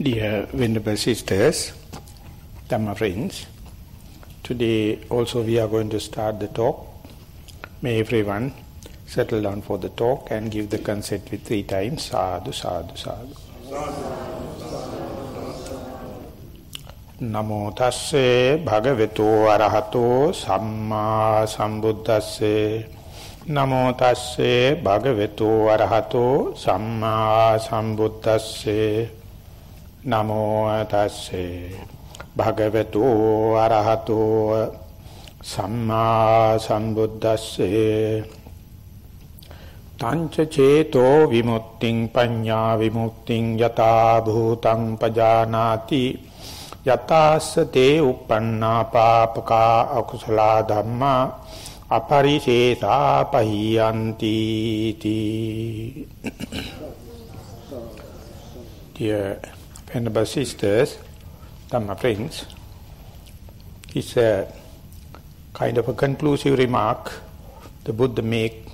Dear Venerable Sisters, Dhamma friends, today also we are going to start the talk. May everyone settle down for the talk and give the consent with 3 times. Sadhu, sadhu, sadhu. Namo tasse bhagavato arahato samma sambuddhasse. Namo tasse bhagavato arahato samma sambuddhasse. Namo tasse bhagavato arahato samma sambuddhasse. Tancha ceto vimutting panya vimutting yata bhutang pajanati yatassa te uppanna papaka akusala dhamma aparisesa pahiyanti ti. Dear Venerable Sisters, Dhamma friends, it's a kind of a conclusive remark the Buddha make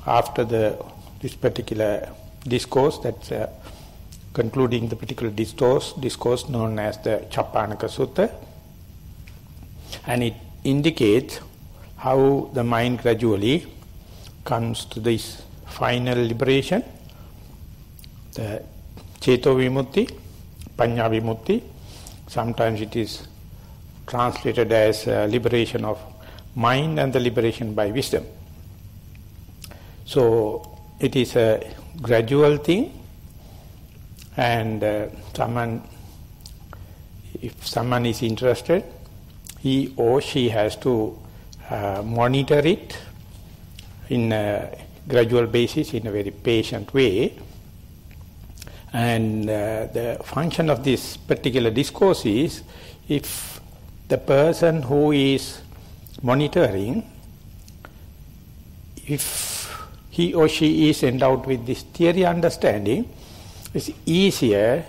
after this particular discourse, that's concluding the particular discourse known as the Chappanaka Sutta, and it indicates how the mind gradually comes to this final liberation, the Ceto Vimutti, Panya Vimutti. Sometimes it is translated as liberation of mind and the liberation by wisdom. So it is a gradual thing, and if someone is interested, he or she has to monitor it in a gradual basis, in a very patient way. And the function of this particular discourse is, if the person who is monitoring, if he or she is endowed with this theory understanding, it's easier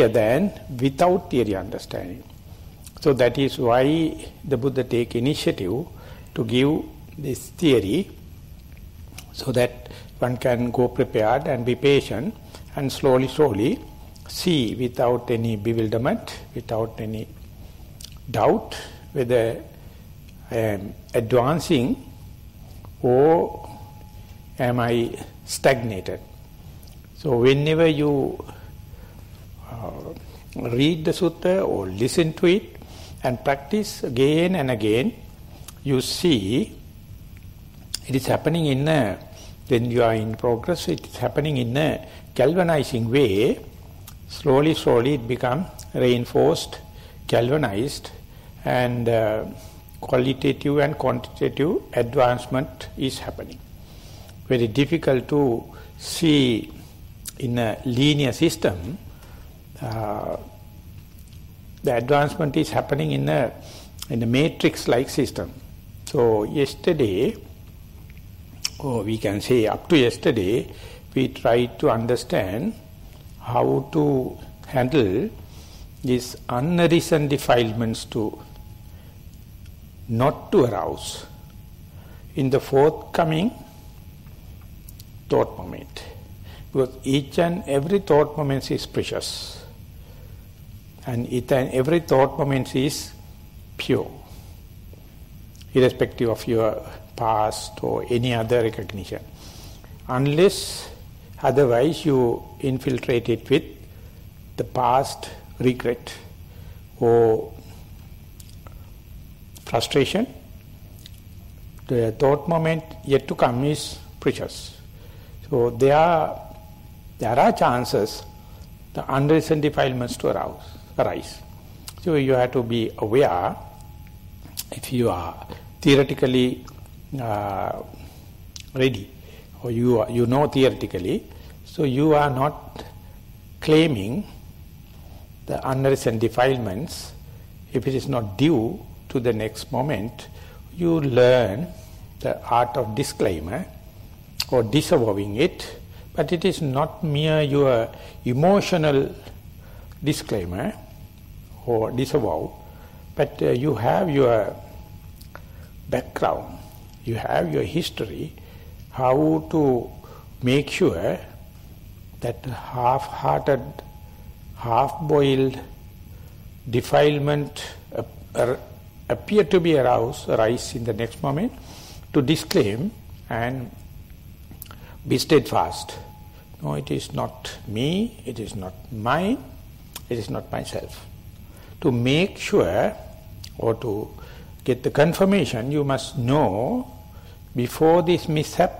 than without theory understanding. So that is why the Buddha take initiative to give this theory, so that one can go prepared and be patient and slowly see without any bewilderment, without any doubt whether I am advancing or am I stagnated. So whenever you read the sutta or listen to it and practice again and again, you see it is happening when you are in progress, it is happening in a galvanizing way. Slowly it becomes reinforced, galvanized, and qualitative and quantitative advancement is happening. Very difficult to see in a linear system. The advancement is happening in a matrix-like system. So yesterday, or we can say up to yesterday, we tried to understand how to handle these unarisen defilements not to arouse in the forthcoming thought moment. Because each and every thought moment is precious, and each and every thought moment is pure, irrespective of your past or any other recognition. Unless otherwise you infiltrate it with the past regret or frustration, the thought moment yet to come is precious. So there are chances the unreasoned defilements to arise. So you have to be aware. If you are theoretically ready, or you know theoretically, so you are not claiming the unreasoned defilements. If it is not due to the next moment, you learn the art of disclaimer or disavowing it, but it is not mere your emotional disclaimer or disavow, but you have your background, you have your history, how to make sure that half-hearted, half-boiled defilement appear to be arise in the next moment, to disclaim and be steadfast. No, it is not me, it is not mine, it is not myself. To make sure or to get the confirmation, you must know before this mishap,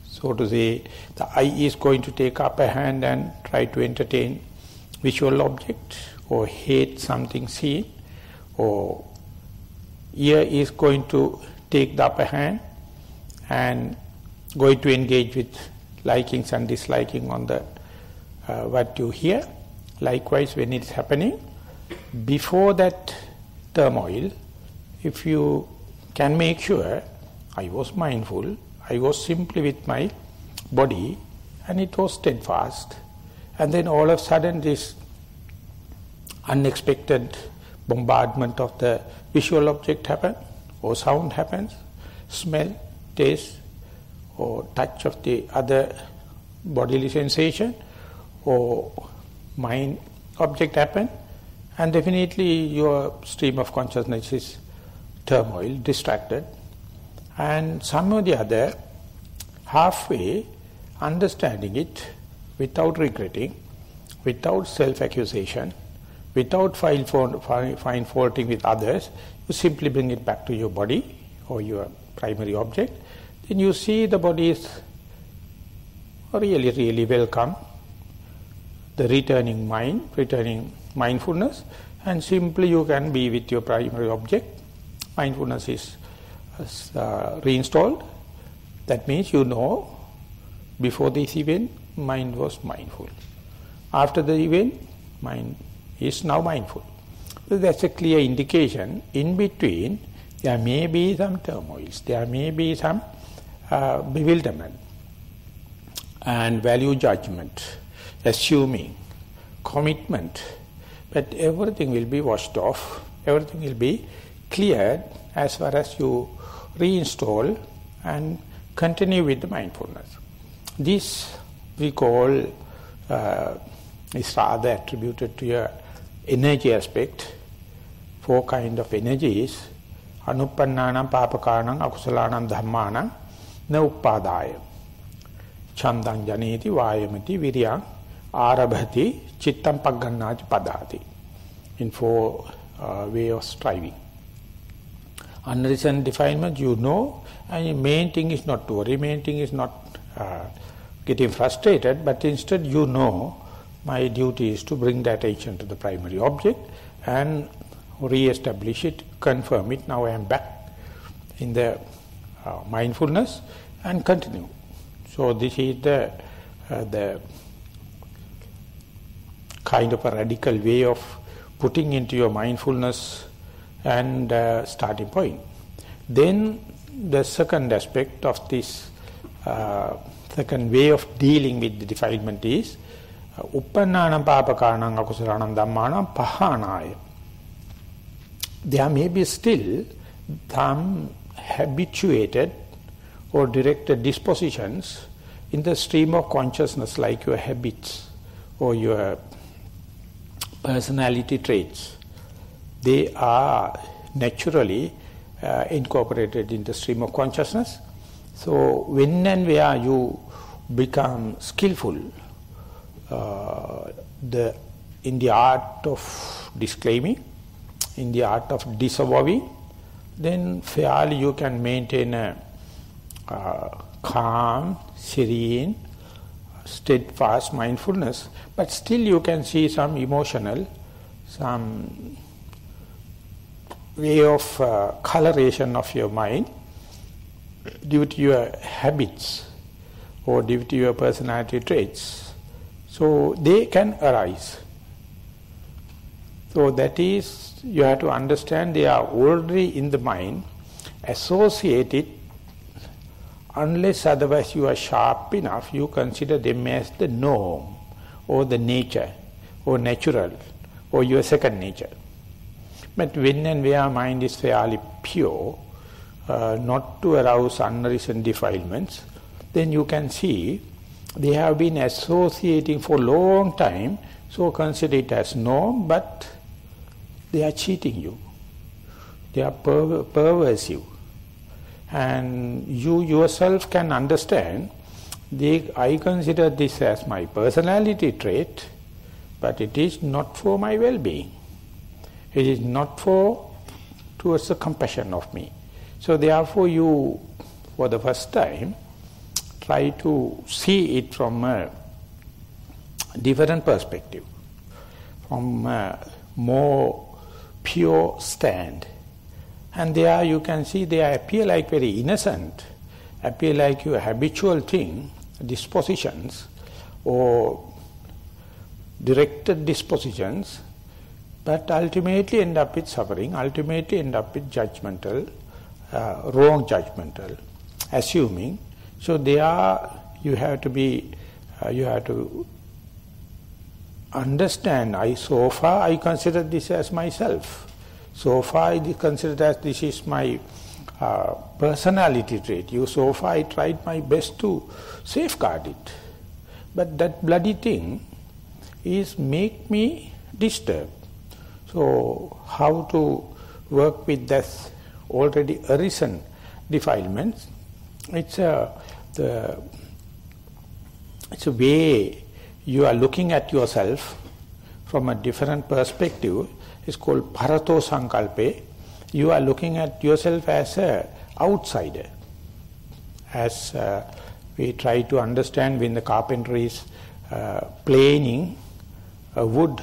so to say, the eye is going to take upper hand and try to entertain visual object or hate something seen, or ear is going to take the upper hand and going to engage with likings and disliking on the what you hear. Likewise, when it's happening, before that turmoil, if you can make sure, I was mindful, I was simply with my body, and it was steadfast, and then all of a sudden this unexpected bombardment of the visual object happens, or sound happens, smell, taste, or touch of the other bodily sensation, or mind object happen, and definitely your stream of consciousness is turmoil, distracted, and some or the other, halfway understanding it without regretting, without self-accusation, without find-faulting with others, you simply bring it back to your body or your primary object. Then you see the body is really, really welcome, the returning mind, returning mindfulness, and simply you can be with your primary object. Mindfulness is reinstalled. That means you know before this event mind was mindful. After the event mind is now mindful. So that's a clear indication. In between there may be some turmoils, there may be some bewilderment and value judgment, assuming, commitment, but everything will be washed off, everything will be cleared as far as you reinstall and continue with the mindfulness. This we call, is rather attributed to your energy aspect. 4 kinds of energies: anuppannānaṁ pāpakānaṁ akusalānaṁ dhammánaṁ na uppadāya chandang janeti vāyamati viryaṁ ārabhati cittam paggannāti padāti. In 4 way of striving. Unreasoned defilement, you know, and the main thing is not to worry, main thing is not getting frustrated, but instead you know, my duty is to bring the attention to the primary object and re-establish it, confirm it. Now I am back in the mindfulness and continue. So this is the kind of a radical way of putting into your mindfulness and starting point. Then the second aspect of this second way of dealing with the defilement is uppannānaṁ pāpakānaṁ akusalānaṁ dhammánaṁ pahānāya. There may be still some habituated or directed dispositions in the stream of consciousness, like your habits or your personality traits. They are naturally incorporated in the stream of consciousness. So when and where you become skillful in the art of disclaiming, in the art of disavowing, then fairly you can maintain a calm, serene, steadfast mindfulness, but still you can see some emotional, some way of coloration of your mind due to your habits or due to your personality traits. So they can arise. So that is, you have to understand they are already in the mind, associated, unless otherwise you are sharp enough, you consider them as the norm or the nature or natural or your second nature. But when and where mind is fairly pure, not to arouse unreasoned defilements, then you can see they have been associating for a long time, so consider it as norm, but they are cheating you. They are perversive. And you yourself can understand, I consider this as my personality trait, but it is not for my well-being. It is not towards the compassion of me. So therefore you, for the first time, try to see it from a different perspective, from a more pure stand. And there you can see they appear like very innocent, appear like your habitual thing, dispositions or directed dispositions, but ultimately end up with suffering, ultimately end up with judgmental, wrong judgmental, assuming. So you have to understand, so far I consider this as myself. So far I consider that this is my personality trait. So far I tried my best to safeguard it. But that bloody thing is make me disturbed. So how to work with that already arisen defilements? It's a way you are looking at yourself from a different perspective. It's called Parato Sankalpe. You are looking at yourself as an outsider. As we try to understand when the carpenter is planing a wood,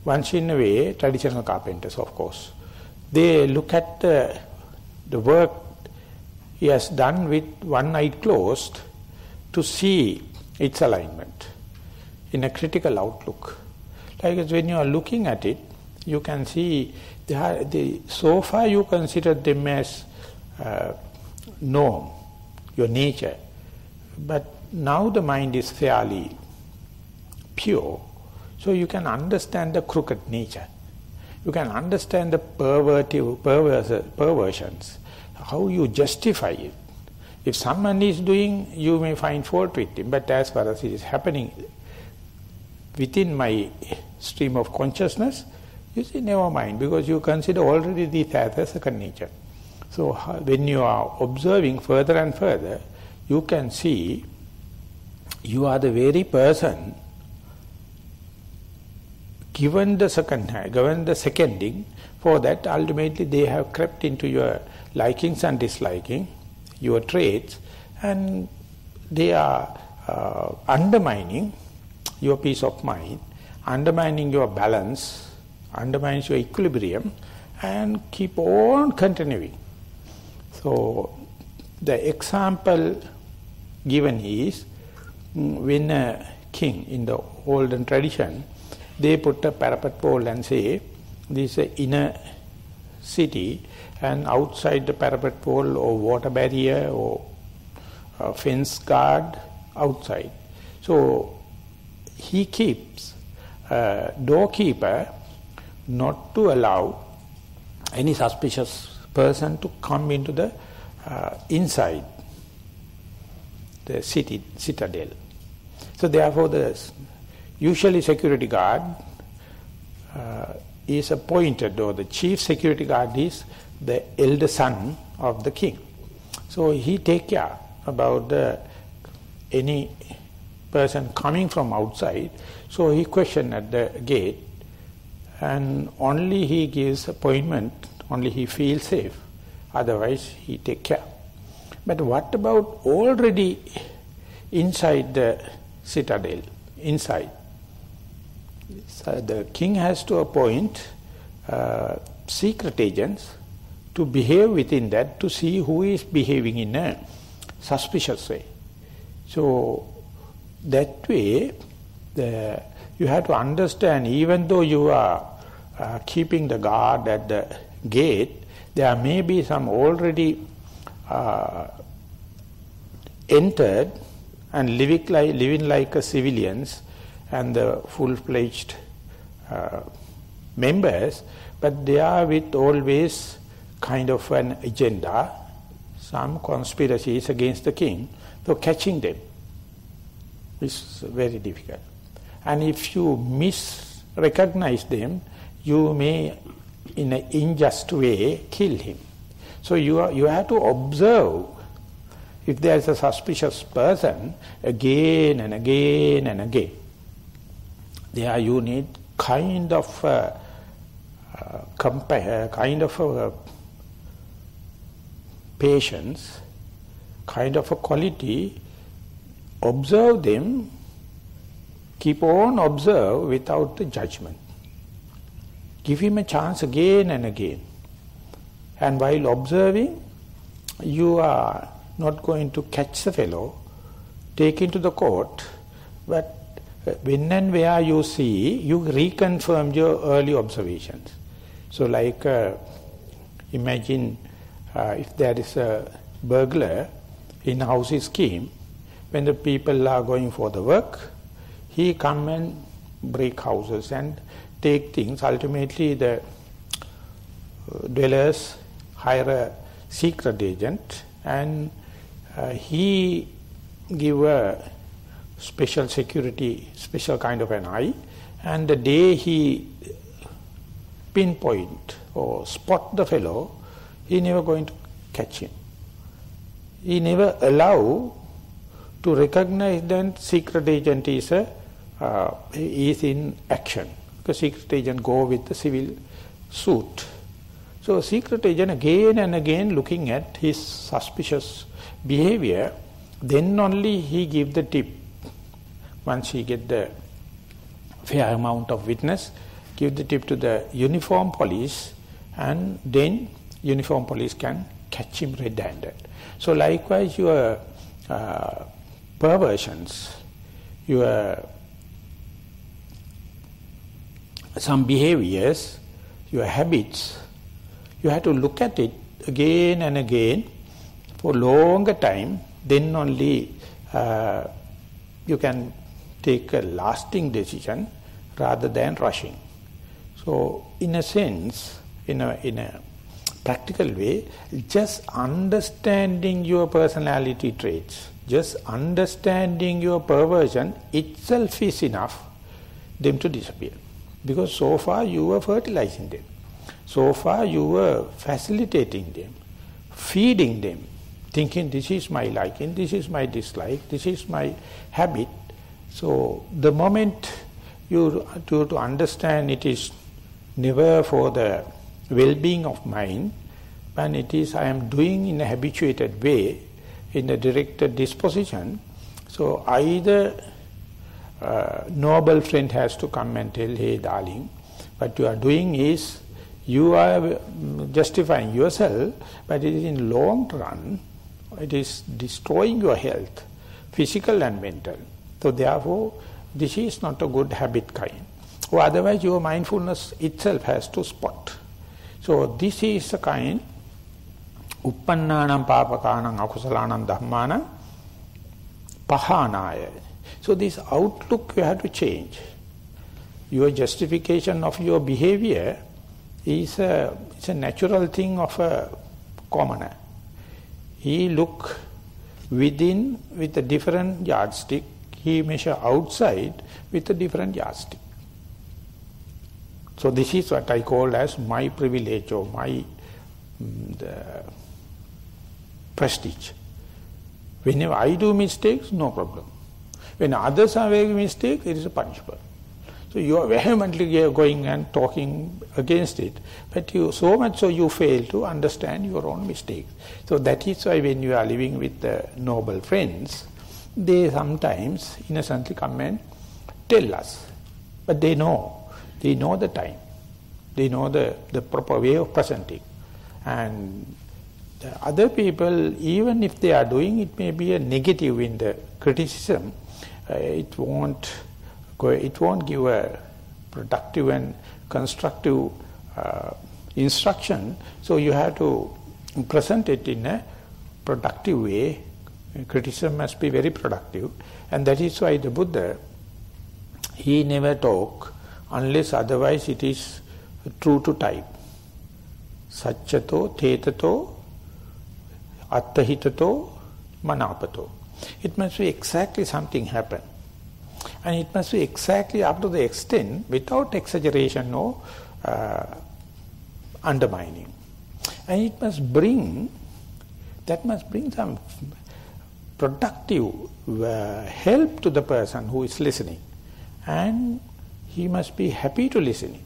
once in a way, traditional carpenters of course, they look at the work he has done with one eye closed to see its alignment in a critical outlook. Like as when you are looking at it, you can see so far you consider them as norm, your nature. But now the mind is fairly pure, so you can understand the crooked nature. You can understand the perversions, how you justify it. If someone is doing, you may find fault with him, but as far as it is happening within my stream of consciousness, you say, never mind, because you consider already this as a second nature. So when you are observing further and further, you can see you are the very person given the seconding, for that ultimately they have crept into your likings and disliking, your traits, and they are undermining your peace of mind, undermining your balance, undermines your equilibrium, and keep on continuing. So the example given is, when a king in the olden tradition, they put a parapet pole and say, this is an inner city, and outside the parapet pole or water barrier or fence guard outside. So he keeps a doorkeeper not to allow any suspicious person to come into the inside the citadel. So therefore usually security guard is appointed, or the chief security guard is the elder son of the king. So he take care about any person coming from outside. So he question at the gate, and only he gives appointment, only he feels safe, otherwise he take care. But what about already inside the citadel, inside? So the king has to appoint secret agents to behave within that, to see who is behaving in a suspicious way. So that way you have to understand, even though you are keeping the guard at the gate, there may be some already entered and living like a civilians and the full-fledged members, but they are with always kind of an agenda, some conspiracies against the king, so catching them. It's very difficult. And if you misrecognize them, you may, in an unjust way, kill him. So you have to observe. If there is a suspicious person, again and again and again, there you need kind of patience, kind of a quality. Observe them, keep on observe without the judgment. Give him a chance again and again. And while observing, you are not going to catch the fellow, take him to the court, but when and where you see, you reconfirm your early observations. So like, imagine if there is a burglar in a housing scheme, when the people are going for the work, he come and break houses and take things. Ultimately, the dwellers hire a secret agent and he give a special security, special kind of an eye, and the day he pinpoint or spot the fellow, he never going to catch him. He never allow to recognize that secret agent is in action. Because secret agent go with the civil suit. So secret agent again and again looking at his suspicious behavior, then only he give the tip. Once he get the fair amount of witness, give the tip to the uniform police, and then uniform police can catch him red-handed. So likewise your perversions, your some behaviors, your habits, you have to look at it again and again for longer time, then only you can take a lasting decision rather than rushing. So in a sense, in a practical way, just understanding your personality traits, just understanding your perversion itself is enough them to disappear. Because so far you were fertilizing them. So far you were facilitating them, feeding them, thinking this is my liking, this is my dislike, this is my habit. So the moment you to understand it is never for the well-being of mind, and it is I am doing in a habituated way, in a directed disposition. So either noble friend has to come and tell, hey darling, what you are doing is, you are justifying yourself, but it is in long run, it is destroying your health, physical and mental. So therefore, this is not a good habit kind. Or otherwise your mindfulness itself has to spot. So this is a kind, uppannānaṁ pāpakānaṁ akusalaṇaṁ dhammānaṁ pahanāya. So this outlook you have to change. Your justification of your behavior is it's a natural thing of a commoner. He look within with a different yardstick, he measure outside with a different yardstick. So this is what I call as my privilege or my prestige. Whenever I do mistakes, no problem. When others are making mistakes, it is a punishment. So you are vehemently going and talking against it, but you so much so you fail to understand your own mistakes. So that is why when you are living with the noble friends, they sometimes innocently come and tell us. But they know the time. They know the proper way of presenting. And the other people, even if they are doing, it may be a negative in the criticism, it won't give a productive and constructive instruction. So you have to present it in a productive way. Criticism must be very productive, and that is why the Buddha, he never talk unless otherwise it is true to type. Sacchato, tetato, attahitato, manapato. It must be exactly something happen. And it must be exactly up to the extent, without exaggeration or undermining. And it must bring some productive help to the person who is listening. And he must be happy to listen.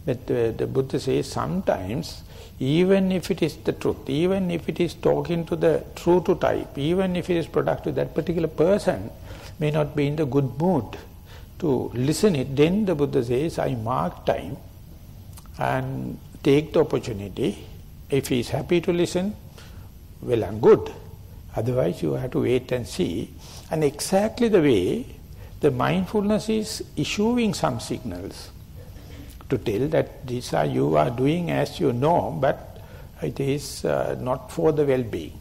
But the Buddha says sometimes, even if it is the truth, even if it is talking to the true to type, even if it is productive, that particular person may not be in the good mood to listen it. Then the Buddha says, I mark time and take the opportunity. If he is happy to listen, well and good. Otherwise you have to wait and see. And exactly the way the mindfulness is issuing some signals to tell that these are you are doing as you know, but it is not for the well-being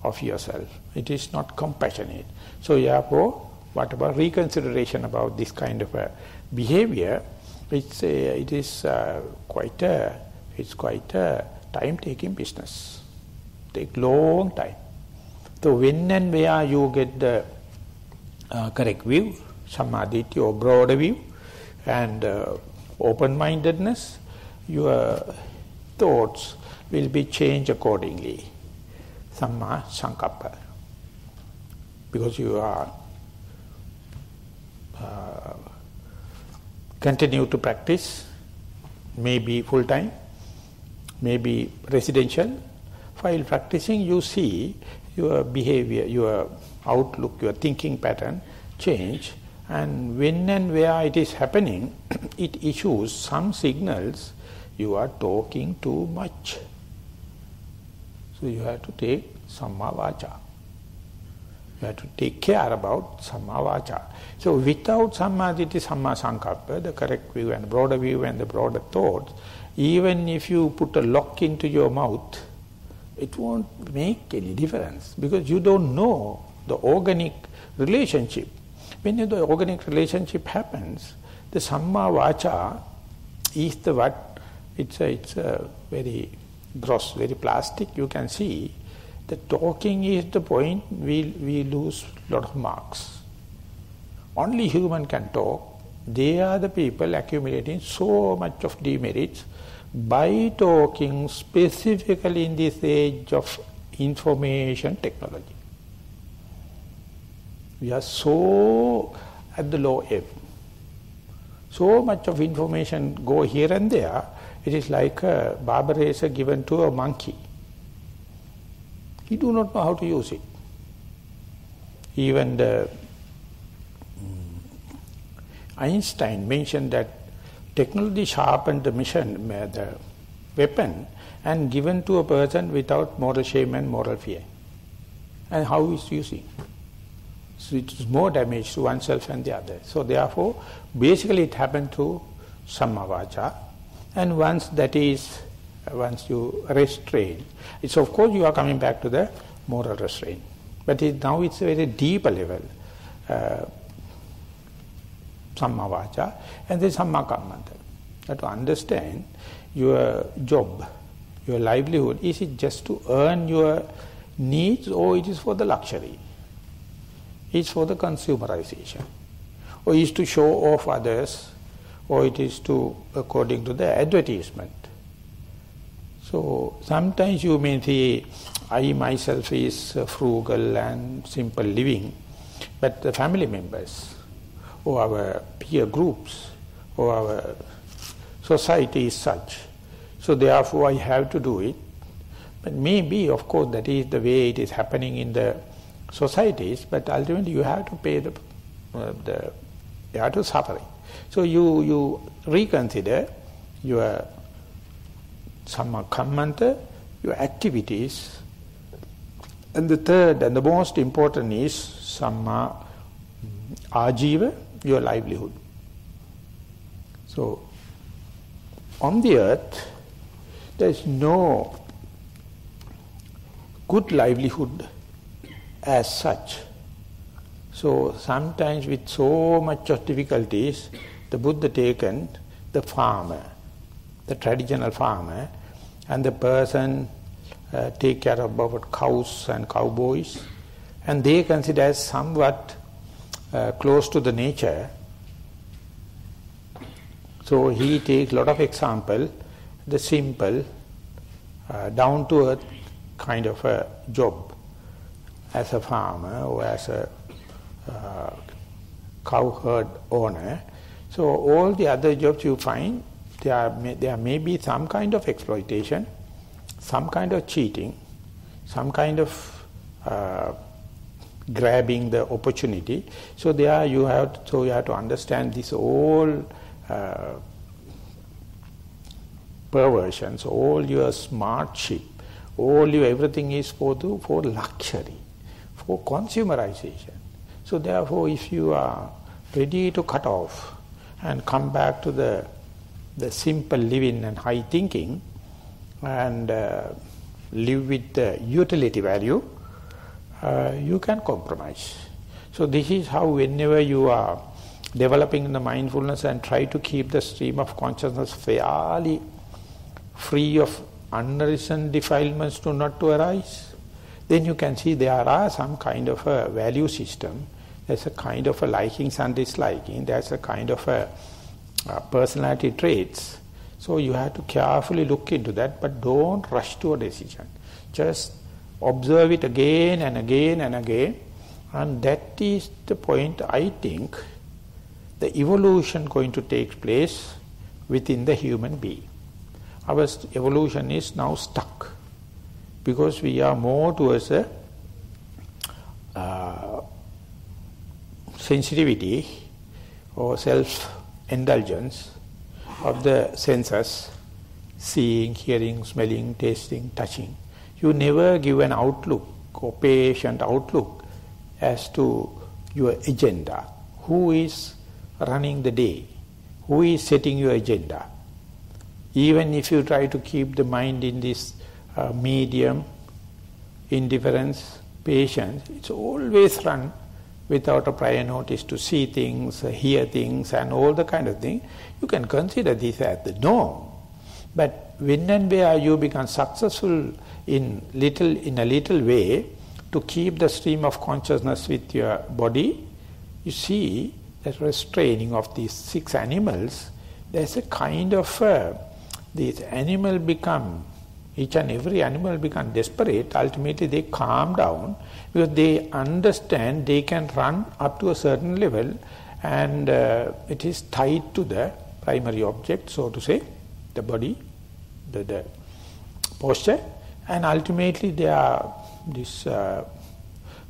of yourself. It is not compassionate. So therefore, what about reconsideration about this kind of a behavior? It is quite a time-taking business. Take long time. So when and where you get the correct view, samadhi or broader view, and open-mindedness, your thoughts will be changed accordingly. Samma sankappa. Because you are continue to practice, maybe full-time, maybe residential. While practicing, you see your behavior, your outlook, your thinking pattern change, and when and where it is happening, it issues some signals. You are talking too much. So you have to take samma vaca. You have to take care about samma vaca. So without samadhi, samma sankappa, the correct view and broader view and the broader thoughts, even if you put a lock into your mouth, it won't make any difference, because you don't know the organic relationship. When the organic relationship happens, the samma vaca is the what? It's a very gross, very plastic. You can see the talking is the point we lose a lot of marks. Only human can talk. They are the people accumulating so much of demerits by talking, specifically in this age of information technology. We are so at the low ebb. So much of information go here and there. It is like a barber razor given to a monkey. He do not know how to use it. Even the Einstein mentioned that technology sharpened the mission, the weapon, and given to a person without moral shame and moral fear. And how is using? So it is more damage to oneself and the other. So therefore, basically it happened through samma vaca. And once you restrain, it's of course you are coming back to the moral restraint. But now it's a very deeper level. Samma vaca and then samma kammanta. You have to understand your job, your livelihood. Is it just to earn your needs, or it is for the luxury? It's for the consumerization, or is to show off others, or it is to according to the advertisement. So sometimes you may say, I myself is frugal and simple living, but the family members, or our peer groups, or our society is such. So therefore I have to do it. But maybe, of course, that is the way it is happening in the societies, but ultimately you have to pay you have to suffer it. So you reconsider your samma kammanta, your activities, and the third and the most important is samma ajiva, your livelihood. So on the earth there is no good livelihood as such. So sometimes with so much of difficulties, the Buddha taken the farmer, the traditional farmer, and the person take care of about cows and cowboys, and they consider as somewhat close to the nature. So he takes a lot of example, the simple, down-to-earth kind of a job as a farmer or as a cow herd owner. So all the other jobs you find, there may be some kind of exploitation, some kind of cheating, some kind of grabbing the opportunity. So there you have to understand this all perversions, all your smartship, all your everything is for luxury, for consumerization. So therefore, if you are ready to cut off and come back to the simple living and high thinking and live with the utility value, you can compromise. So this is how whenever you are developing the mindfulness and try to keep the stream of consciousness fairly free of unreasoned defilements to arise, then you can see there are some kind of a value system, there's a kind of a likings and disliking, there's a kind of a personality traits. So you have to carefully look into that, but don't rush to a decision. Just observe it again and again and again, and that is the point I think the evolution going to take place within the human being. Our evolution is now stuck because we are more towards a sensitivity or self-indulgence of the senses, seeing, hearing, smelling, tasting, touching. You never give an outlook or patient outlook as to your agenda. Who is running the day? Who is setting your agenda? Even if you try to keep the mind in this medium, indifference, patience, it's always run without a prior notice to see things, hear things and all the kind of thing. You can consider this as the norm. But when and where you become successful in a little way to keep the stream of consciousness with your body, you see that restraining of these 6 animals, there's a kind of each and every animal become desperate. Ultimately they calm down because they understand they can run up to a certain level, and it is tied to the primary object, so to say, the body, the posture, and ultimately they are this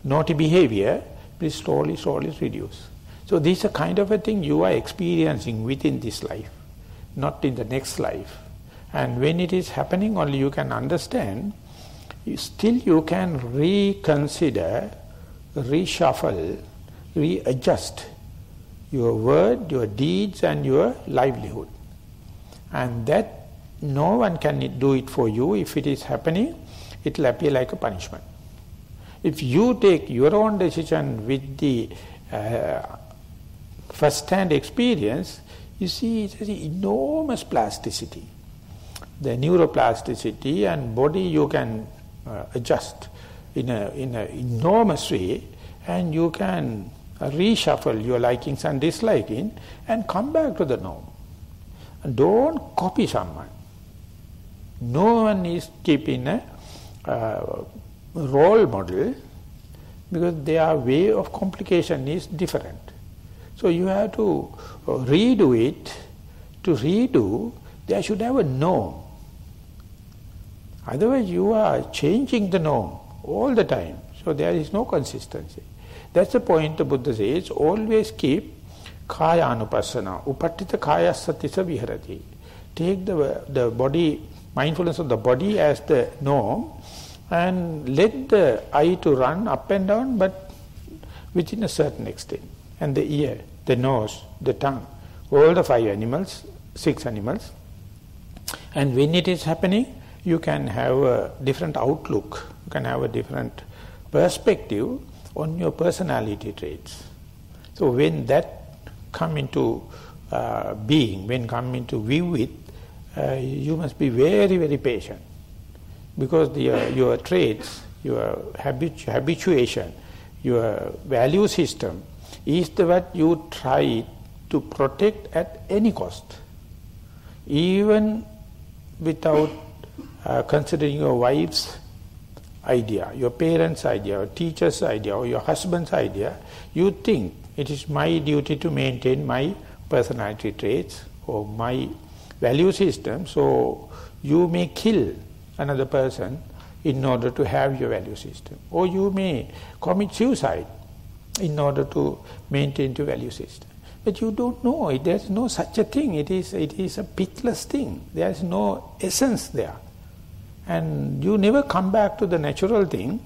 naughty behavior will slowly reduce. So this is a kind of a thing you are experiencing within this life, not in the next life. And when it is happening, only you can understand, still you can reconsider, reshuffle, readjust your word, your deeds and your livelihood. And that no one can do it for you. If it is happening, it will appear like a punishment. If you take your own decision with the first-hand experience, you see it has enormous plasticity. The neuroplasticity and body you can adjust in an enormous way, and you can reshuffle your likings and disliking and come back to the norm. And don't copy someone. No one is keeping a role model because their way of complication is different. So you have to redo it. To redo, there should have a norm. Otherwise you are changing the norm all the time. So there is no consistency. That's the point the Buddha says, always keep kaya anupassana, upattita kaya satisa viharati. Take the body, mindfulness of the body as the norm, and let the eye to run up and down, but within a certain extent. And the ear, the nose, the tongue, all the 5 animals, 6 animals. And when it is happening, you can have a different outlook, you can have a different perspective on your personality traits. So when that come into being, when come into view it, you must be very patient, because your traits, your habituation, your value system is the what you try to protect at any cost, even without considering your wife's idea, your parents' idea, your teacher's idea, or your husband's idea. You think it is my duty to maintain my personality traits or my value system, so you may kill another person in order to have your value system. Or you may commit suicide in order to maintain your value system. But you don't know, there's no such a thing. It is a pitiless thing. There's no essence there. And you never come back to the natural thing,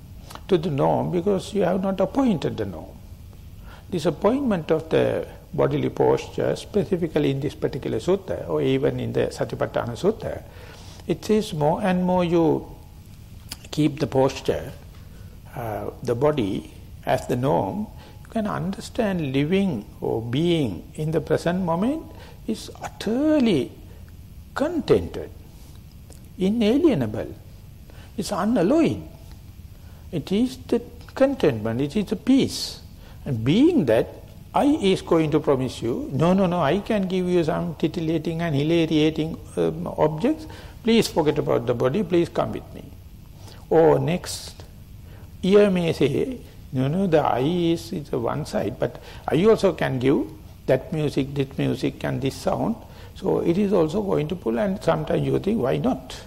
to the norm, because you have not appointed the norm. This appointment of the bodily posture, specifically in this particular sutta, or even in the Satipatthana Sutta, it is more and more you keep the posture, the body as the norm, you can understand living or being in the present moment is utterly contented, inalienable, it's unalloyed. It is the contentment, it is the peace. And being that, I is going to promise you, no, I can give you some titillating and hilariating objects, please forget about the body, please come with me. Or next, ear may say, no, the eye is one side, but I also can give that music, this music and this sound, so it is also going to pull, and sometimes you think, why not?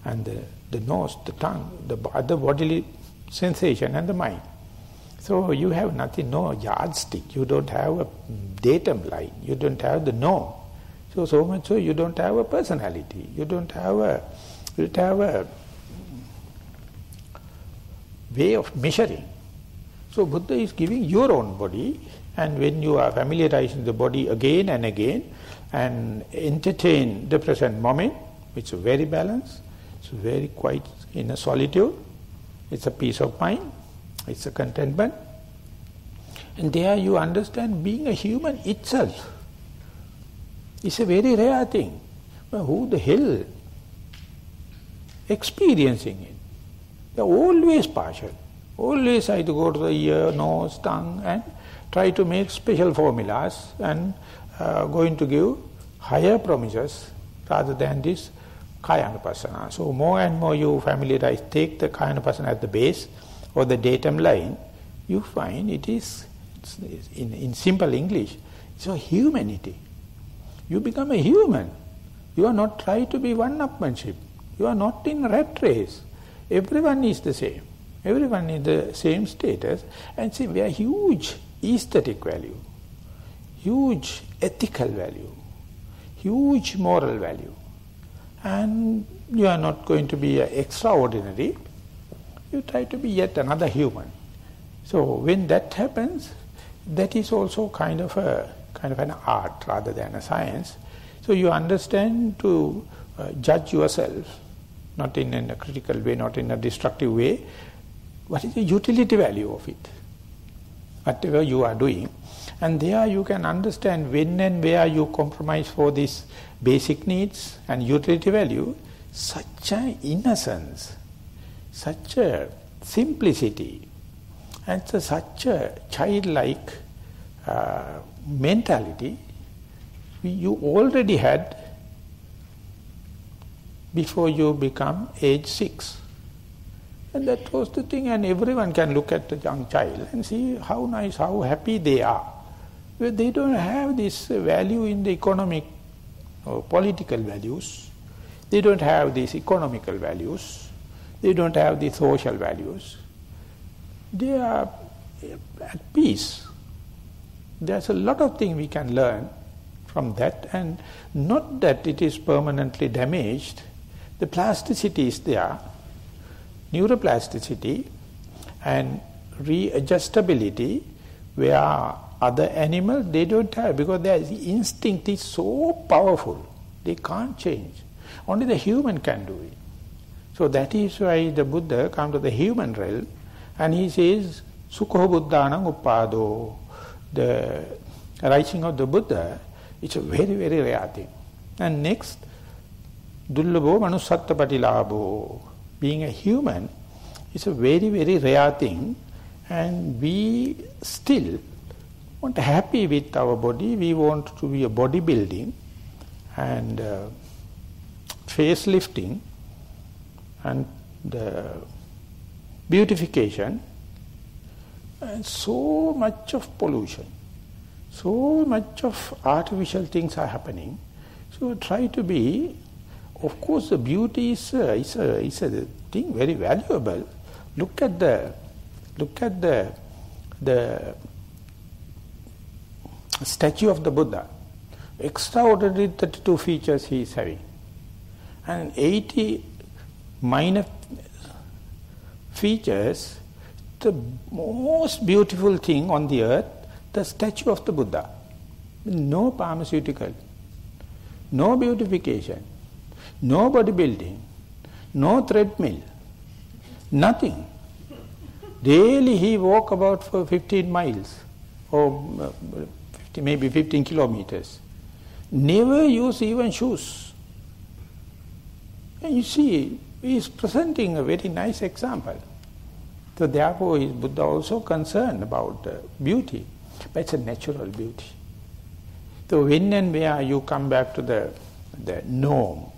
And the nose, the tongue, the other bodily sensation and the mind. So you have nothing, no yardstick, you don't have a datum line, you don't have the norm. So much so you don't have a personality, you don't have a way of measuring. So Buddha is giving your own body, and when you are familiarizing the body again and again and entertain the present moment, it's very balanced, it's very quiet in a solitude, it's a peace of mind, it's a contentment. And there you understand being a human itself is a very rare thing. But who the hell experiencing it? They're always partial. Always I to go to the ear, nose, tongue and try to make special formulas and going to give higher promises rather than this Kayanupassana. So more and more you familiarize, take the Kayanupassana at the base or the datum line, you find it is, in simple English, it's a humanity. You become a human. You are not trying to be one-upmanship. You are not in a rat race. Everyone is the same. Everyone is the same status. And see, we have huge aesthetic value, huge ethical value, huge moral value. And you are not going to be extraordinary. You try to be yet another human. So when that happens, that is also kind of an art rather than a science. So you understand to judge yourself, not in a critical way, not in a destructive way. What is the utility value of it? Whatever you are doing. And there you can understand when and where you compromise for these basic needs and utility value, such an innocence, such a simplicity, and such a childlike mentality you already had before you become age 6. And that was the thing, and everyone can look at the young child and see how nice, how happy they are. But they don't have this value in the economic or political values. They don't have these economical values. They don't have the social values. They are at peace. There's a lot of things we can learn from that, and not that it is permanently damaged. The plasticity is there, neuroplasticity and readjustability, where other animals, they don't have, because their instinct is so powerful, they can't change. Only the human can do it. So that is why the Buddha comes to the human realm, and he says, Sukho Buddhanam Uppado, the rising of the Buddha, it's a very, very rare thing. And next, Dullabho Manusatta Patilabho, being a human, is a very, very rare thing, and we still want happy with our body, we want to be a bodybuilding and facelifting and beautification, and so much of pollution, so much of artificial things are happening. So try to be, of course the beauty is a thing very valuable. Look at the statue of the Buddha. Extraordinary 32 features he is having. And 80 minor features, the most beautiful thing on the earth, the statue of the Buddha. No pharmaceutical, no beautification, no bodybuilding, no treadmill, nothing. Daily he walk about for 15 miles or maybe 15 kilometers. Never use even shoes. And you see, he is presenting a very nice example. So therefore is Buddha also concerned about beauty, but it's a natural beauty. So when and where you come back to the norm,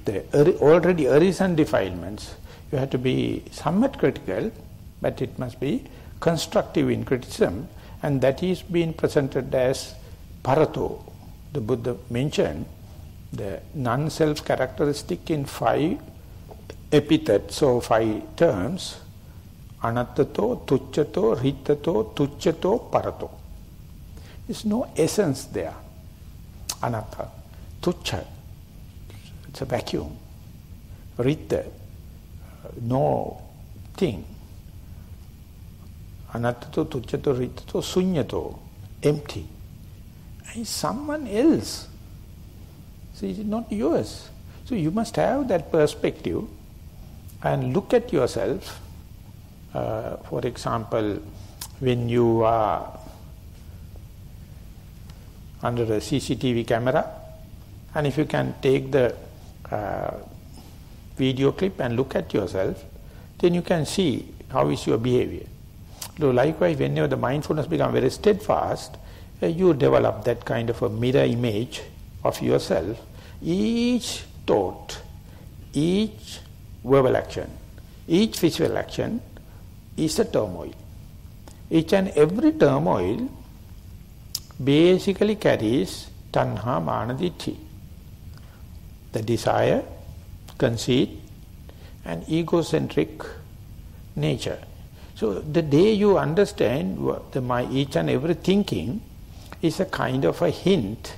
the already arisen defilements, you have to be somewhat critical, but it must be constructive in criticism, and that is being presented as parato. The Buddha mentioned the non-self characteristic in 5 epithets or 5 terms: anattato, tuccato, rittato, tuccato, parato. There's no essence there. Anatta, tucca, it's a vacuum. Ritta, no thing. Anattato, tuccato, rittato, sunyato, empty. It's someone else. So it's not yours. So you must have that perspective and look at yourself. For example, when you are under a CCTV camera, and if you can take the video clip and look at yourself, then you can see how is your behavior. So likewise, whenever the mindfulness becomes very steadfast, you develop that kind of a mirror image of yourself. Each thought, each verbal action, each physical action is a turmoil. Each and every turmoil basically carries tanha, mana, ditthi, the desire, conceit and egocentric nature. So the day you understand my each and every thinking is a kind of a hint,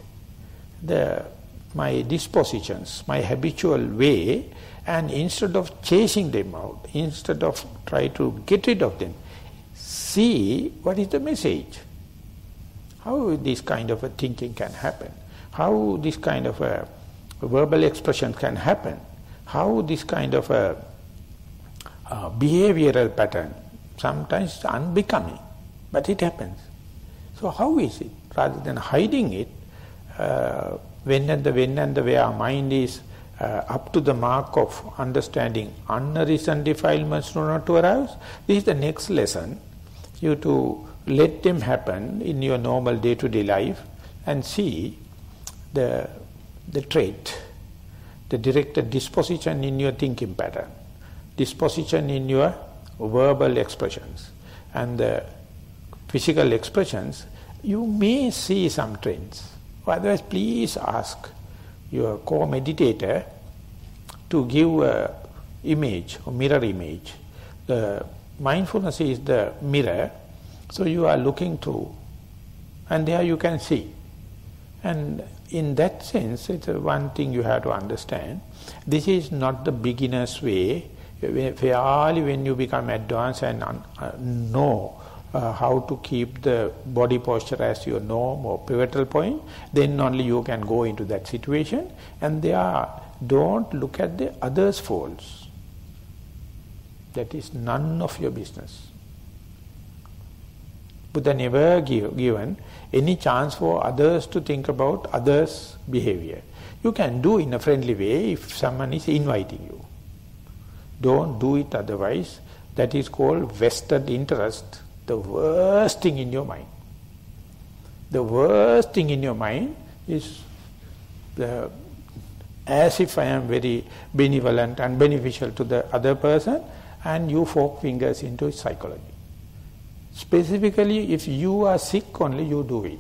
my dispositions, my habitual way, and instead of chasing them out, instead of try to get rid of them, see what is the message. How this kind of a thinking can happen, how this kind of a verbal expression can happen, how this kind of a behavioral pattern, sometimes unbecoming, but it happens. So how is it? Rather than hiding it, when and the way our mind is up to the mark of understanding unarisen defilements do not to arouse, this is the next lesson. You to let them happen in your normal day-to-day life and see the trait, the directed disposition in your thinking pattern, disposition in your verbal expressions and the physical expressions. You may see some trends. Otherwise, please ask your co-meditator to give an image or mirror image. The mindfulness is the mirror, so you are looking through, and there you can see. And in that sense, it's one thing you have to understand. This is not the beginner's way. Fairly when you become advanced and know how to keep the body posture as your norm or pivotal point, then only you can go into that situation. And don't look at the others' faults. That is none of your business. Buddha never given any chance for others to think about others' behavior. You can do in a friendly way if someone is inviting you. Don't do it otherwise. That is called vested interest, the worst thing in your mind. The worst thing in your mind is as if I am very benevolent and beneficial to the other person, and you fork fingers into psychology. Specifically, if you are sick only, you do it.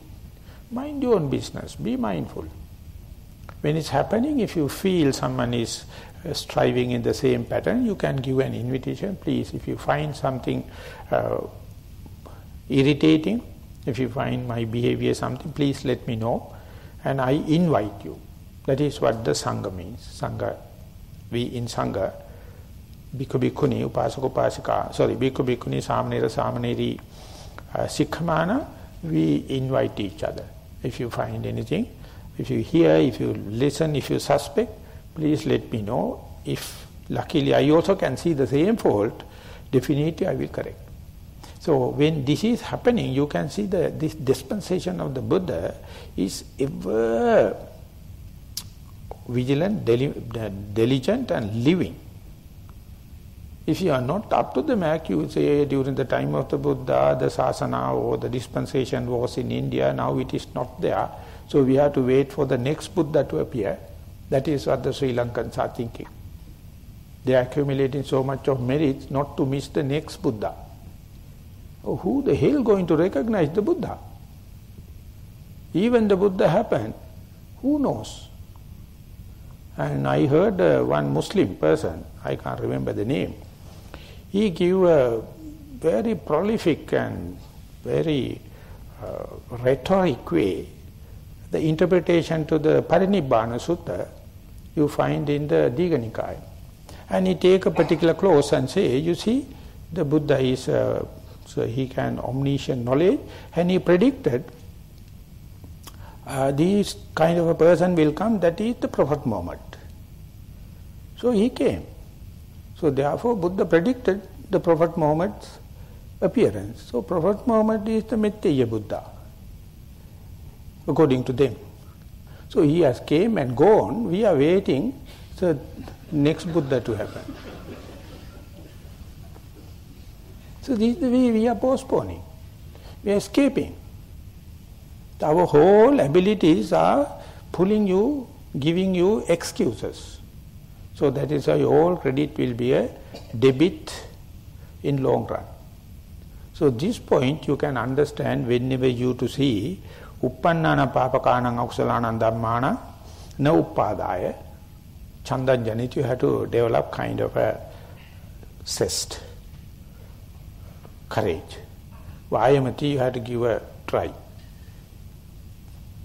Mind your own business, be mindful. When it's happening, if you feel someone is striving in the same pattern, you can give an invitation. Please, if you find something irritating, if you find my behavior something, please let me know, and I invite you. That is what the Sangha means. Sangha, we in Sangha, Bhikkhu Bhikkhuni, Upasaka Upasika, Bhikkhu Bhikkhuni, Samanera Samaneri, Sikkhamana, we invite each other. If you find anything, if you hear, if you listen, if you suspect, please let me know. If luckily I also can see the same fault, definitely I will correct. So when this is happening, you can see that this dispensation of the Buddha is ever vigilant, diligent and living. If you are not up to the mark, you say during the time of the Buddha, the Sasana or the dispensation was in India, now it is not there. So we have to wait for the next Buddha to appear. That is what the Sri Lankans are thinking. They are accumulating so much of merits not to miss the next Buddha. Oh, who the hell going to recognize the Buddha? Even the Buddha happened, who knows? And I heard one Muslim person, I can't remember the name, he gave a very prolific and very rhetoric way the interpretation to the Parinibbana Sutta you find in the Digha Nikaya. And he take a particular clause and say, you see, the Buddha is, so he can omniscient knowledge, and he predicted this kind of a person will come, that is the Prophet Muhammad. So he came. So therefore Buddha predicted the Prophet Muhammad's appearance. So Prophet Muhammad is the Metteya Buddha, according to them. So he has came and gone, we are waiting the next Buddha to happen. So this is the way we are postponing, we are escaping. Our whole abilities are pulling you, giving you excuses. So that is why all credit will be a debit in long run. So this point you can understand whenever you to see uppannana papakanang akusalanan dhammana na uppadaya chandan janit, you have to develop kind of a zest, courage. Vayamati, you have to give a try.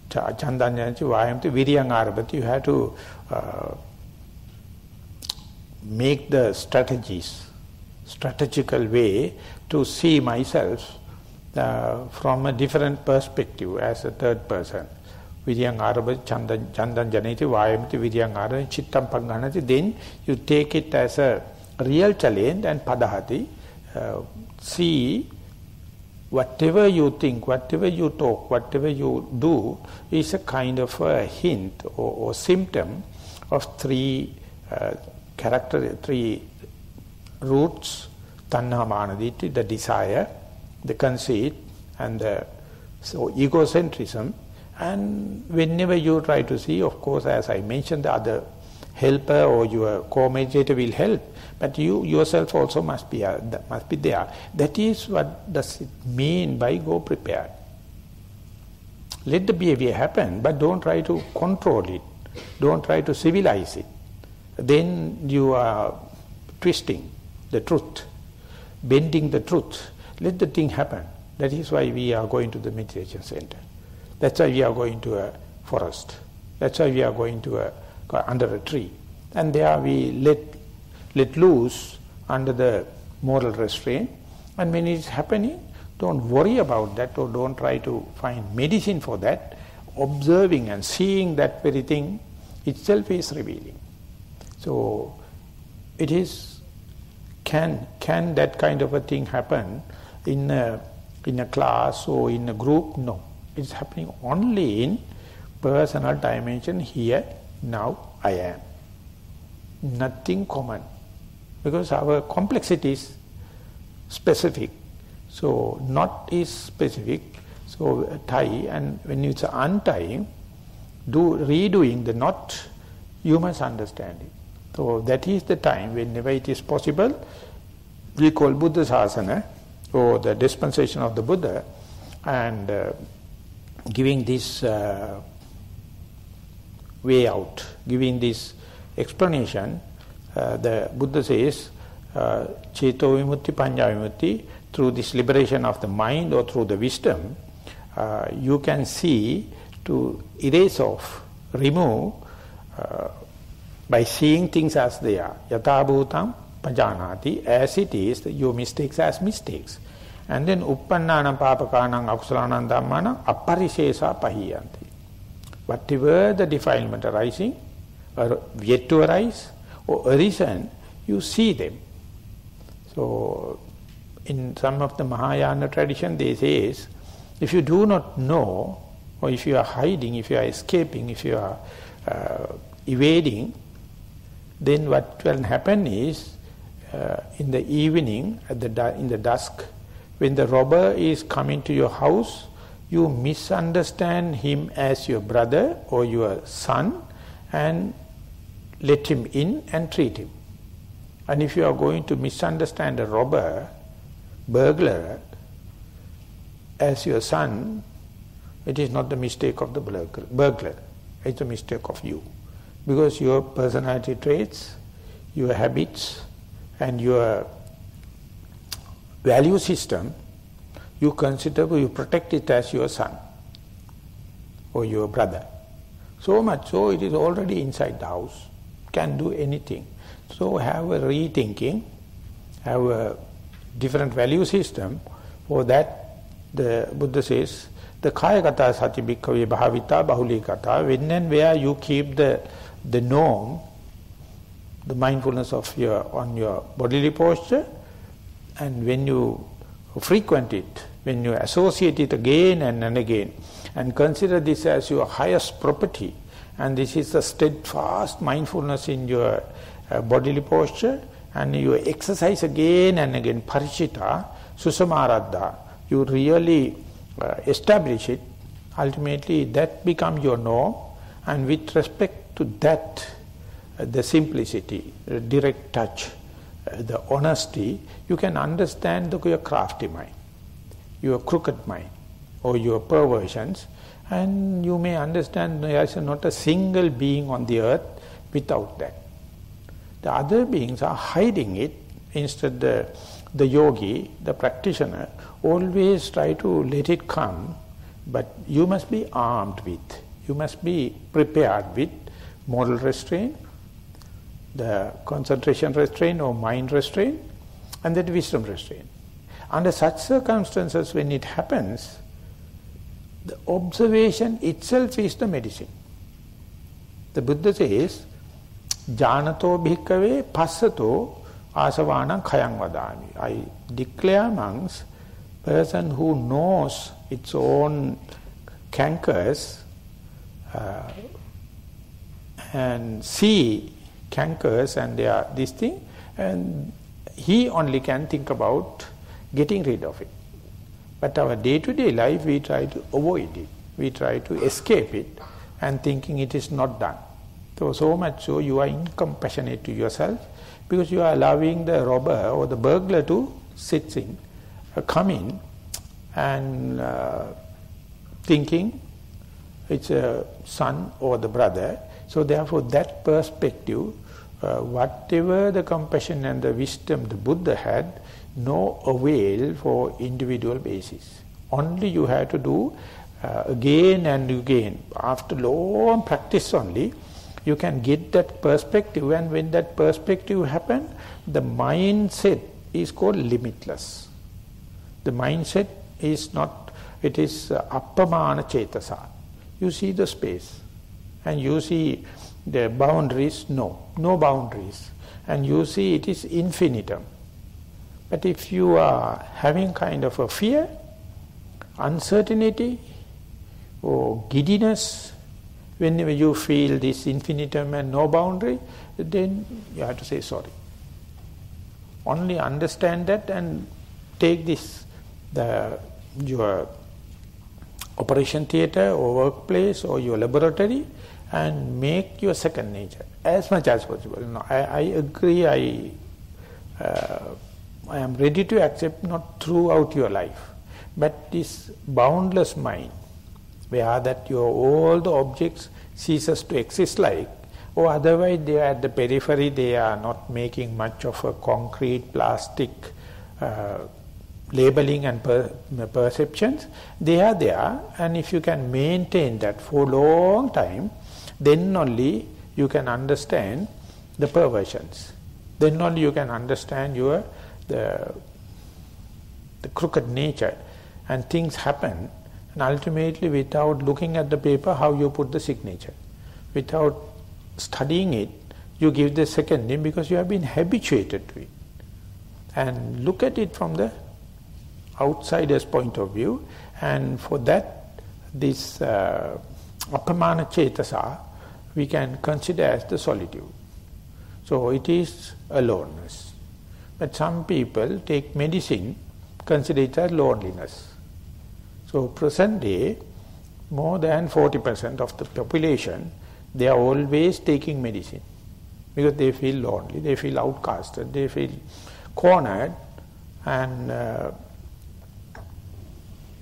Chandan janit vayamati viryang arabati, you have to make the strategical way to see myself from a different perspective as a third person. Viryang arabati chandan janiti vayamati viryang arabati chittam panganati. Then you take it as a real challenge and padahati. See, whatever you think, whatever you talk, whatever you do is a kind of a hint or symptom of three three roots: tanha, mana, ditti, the desire, the conceit, and the egocentrism. And whenever you try to see, of course, as I mentioned, the other helper or your co-meditator will help, but you yourself also must be there. That is what does it mean by go prepared. Let the behavior happen, but don't try to control it. Don't try to civilize it. Then you are twisting the truth, bending the truth. Let the thing happen. That is why we are going to the meditation center. That's why we are going to a forest. That's why we are going to under a tree. And there we let loose under the moral restraint. And when it is happening, don't worry about that or don't try to find medicine for that. Observing and seeing that very thing itself is revealing. So it is, can that kind of a thing happen in a class or in a group? No. It's happening only in personal dimension. Here, now, I am. Nothing common. Because our complexity is specific. So not is specific. So tie, and when it's untying, redoing the knot, you must understand it. So that is the time, whenever it is possible, we call Buddha Sasana, or the dispensation of the Buddha, and giving this way out, giving this explanation. The Buddha says, Ceto Vimutti, Panya Vimutti, through this liberation of the mind or through the wisdom, you can see to erase off, remove, by seeing things as they are. Yatha bhutam pajanati, as it is, your mistakes as mistakes. And then uppannānaṁ pāpakānaṁ akusalaṇaṁ dhammānaṁ apparishesa pahiyanti. Whatever the defilement arising, or yet to arise, or arisen, you see them. So, in some of the Mahayana tradition, they say, if you do not know, or if you are hiding, if you are escaping, if you are evading, then what will happen is, in the evening, in the dusk, when the robber is coming to your house, you misunderstand him as your brother or your son and let him in and treat him. And if you are going to misunderstand a robber, burglar, as your son, it is not the mistake of the burglar, it's a mistake of you. Because your personality traits, your habits, and your value system, you protect it as your son or your brother. So much so it is already inside the house, can do anything. So have a rethinking, have a different value system. For that, the Buddha says, the kaya kata sati bhikkhave bhavita bahuli kata, when and where you keep the norm, the mindfulness of on your bodily posture, and when you frequent it, when you associate it again and again, and consider this as your highest property, and this is the steadfast mindfulness in your bodily posture, and you exercise again and again, parichita, susamaradha, you really establish it, ultimately that becomes your norm, and with respect to that, the simplicity, the direct touch, the honesty, you can understand your crafty mind, your crooked mind, or your perversions, and you may understand there is not a single being on the earth without that. The other beings are hiding it. Instead, the yogi, the practitioner, always try to let it come, but you must be armed with, you must be prepared with moral restraint, the concentration restraint or mind restraint, and that wisdom restraint. Under such circumstances, when it happens, the observation itself is the medicine. The Buddha says, Janato bhikkhave passato asavanam khayam vadami. I declare amongst person who knows its own cankers and see cankers and they are this thing, and he only can think about getting rid of it. But our day-to-day life, we try to avoid it, we try to escape it, and thinking it is not done. So much so you are incompassionate to yourself, because you are allowing the robber or the burglar to come in, and thinking it's a son or the brother. So therefore that perspective, whatever the compassion and the wisdom the Buddha had, no avail for individual basis. Only you have to do again and again. After long practice only, you can get that perspective, and when that perspective happens, the mindset is called limitless. The mindset is not, it is appamana cetasa. You see the space, and you see the boundaries, no boundaries, and you see it is infinitum. But if you are having kind of a fear, uncertainty, or giddiness, whenever you feel this infinitum and no boundary, then you have to say sorry. Only understand that and take this, your operation theatre or workplace or your laboratory and make your second nature as much as possible. No, I agree, I am ready to accept not throughout your life, but this boundless mind, where that all the objects ceases to exist like, or otherwise they are at the periphery, they are not making much of a concrete, plastic labeling and perceptions, they are there, and if you can maintain that for a long time, then only you can understand the perversions. Then only you can understand the crooked nature, and things happen, and ultimately without looking at the paper how you put the signature. Without studying it, you give the second name because you have been habituated to it. And look at it from the outsider's point of view, and for that, this appamana cetasa we can consider as the solitude. So it is aloneness. But some people take medicine, consider it as loneliness. So present day, more than 40% of the population, they are always taking medicine because they feel lonely, they feel outcasted, they feel cornered, and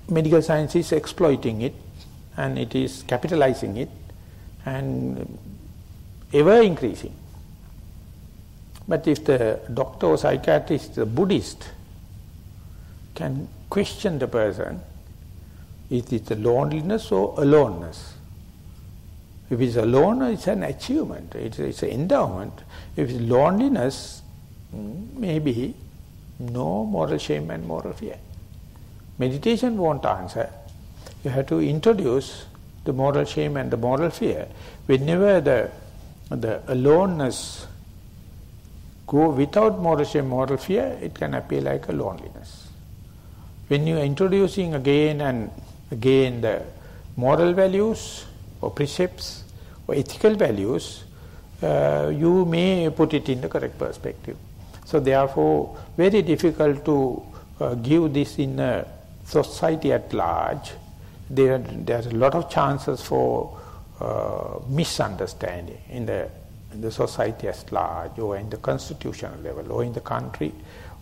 medical science is exploiting it, and it is capitalizing it, and ever increasing. But if the doctor or psychiatrist, the Buddhist, can question the person, is it a loneliness or aloneness? If it's alone, it's an achievement, it's an endowment. If it's loneliness, maybe no moral shame and moral fear. Meditation won't answer. You have to introduce the moral shame and the moral fear. Whenever the aloneness go without moral shame, moral fear, it can appear like a loneliness. When you are introducing again and again the moral values or precepts or ethical values, you may put it in the correct perspective. So therefore, very difficult to give this in a society at large. There are a lot of chances for misunderstanding in the society at large, or in the constitutional level, or in the country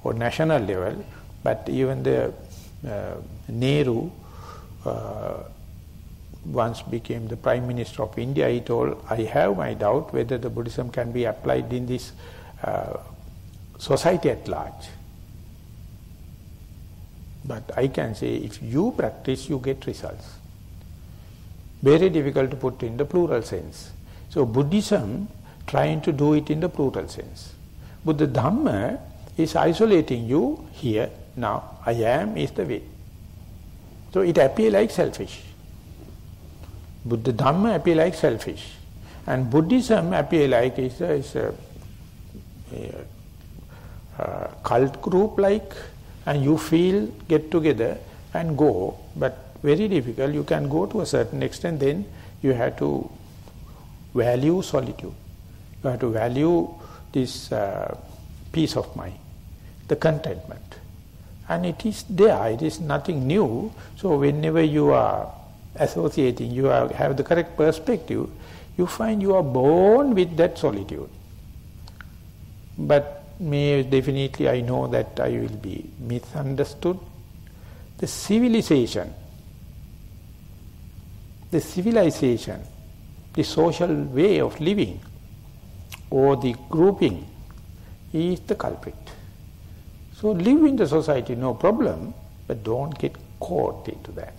or national level. But even the Nehru once became the Prime Minister of India, he told, I have my doubt whether the Buddhism can be applied in this society at large. But I can say, if you practice, you get results. Very difficult to put in the plural sense. So Buddhism trying to do it in the plural sense. But the Dhamma is isolating you here, now, I am is the way. So it appears like selfish. Buddha Dhamma appear like selfish. And Buddhism appear like it's a cult group like, and you feel get together and go, but very difficult. You can go to a certain extent, then you have to value solitude. You have to value this peace of mind, the contentment. And it is there, it is nothing new. So whenever you are associating, you have the correct perspective, you find you are born with that solitude. But definitely I know that I will be misunderstood. The civilization, the social way of living, or the grouping, is the culprit. So live in the society, no problem, but don't get caught into that.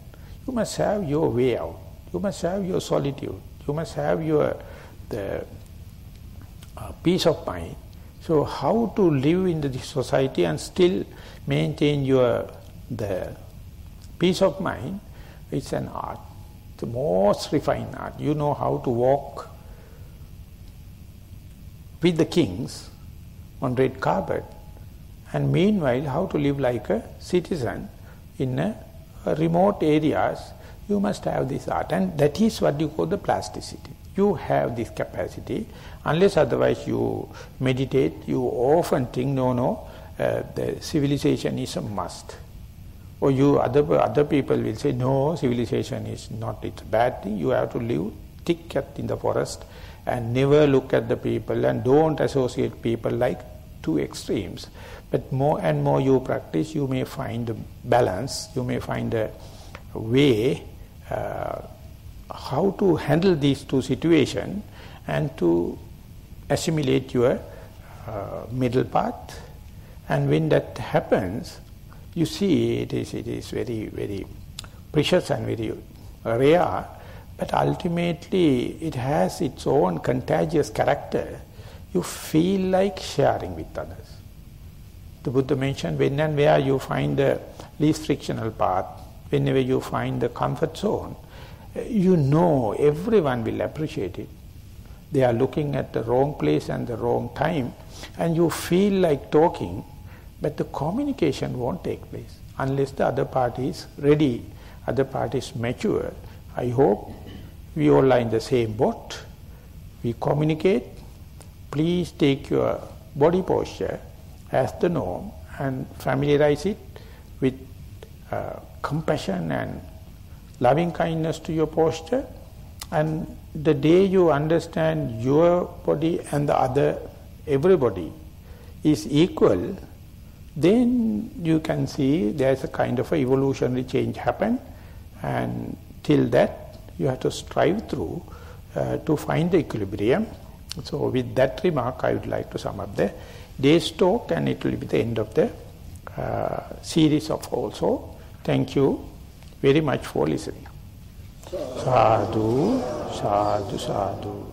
You must have your way out. You must have your solitude. You must have the peace of mind. So how to live in the society and still maintain the peace of mind? It's an art, the most refined art. You know how to walk with the kings on red carpet, and meanwhile how to live like a citizen in remote areas. You must have this art, and that is what you call the plasticity. You have this capacity. Unless otherwise you meditate, you often think, no, the civilization is a must. Or you other people will say, no, civilization is not, it's a bad thing. You have to live thick in the forest and never look at the people and don't associate people like two extremes. But more and more you practice, you may find a balance, you may find a way how to handle these two situations and to assimilate your middle path. And when that happens, you see it is very, very precious and very rare, but ultimately it has its own contagious character. You feel like sharing with others. The Buddha mentioned, when and where you find the least frictional path, whenever you find the comfort zone, you know everyone will appreciate it. They are looking at the wrong place and the wrong time, and you feel like talking, but the communication won't take place unless the other party is ready, other party is mature. I hope we all are in the same boat. We communicate. Please take your body posture as the norm and familiarize it with compassion and loving kindness to your posture. And the day you understand your body and the other, everybody is equal, then you can see there's a kind of a evolutionary change happen, and till that you have to strive through to find the equilibrium. So with that remark, I would like to sum up the day's talk, and it will be the end of the series of also. Thank you very much for listening. Sadhu, sadhu, sadhu.